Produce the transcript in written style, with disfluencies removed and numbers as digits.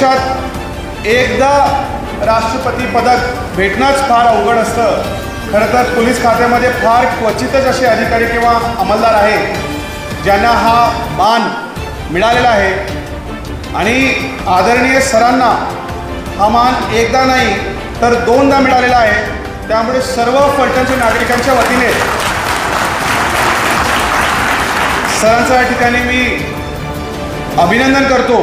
आयुष्यात एकदा राष्ट्रपती पदक भेटणंच फार अवघड असतं। खरं तर पोलीस खात्यामध्ये फार क्वचितच असे अधिकारी किंवा अंमलदार आहेत ज्यांना हा मान मिळालेला आहे आणि आदरणीय सरांना हा मान एकदा नाही तर दोनदा मिळालेला आहे। त्यामुळे सर्व फलटणच्या नागरिकांच्या वतीने सरांचं या ठिकाणी मी अभिनंदन करतो।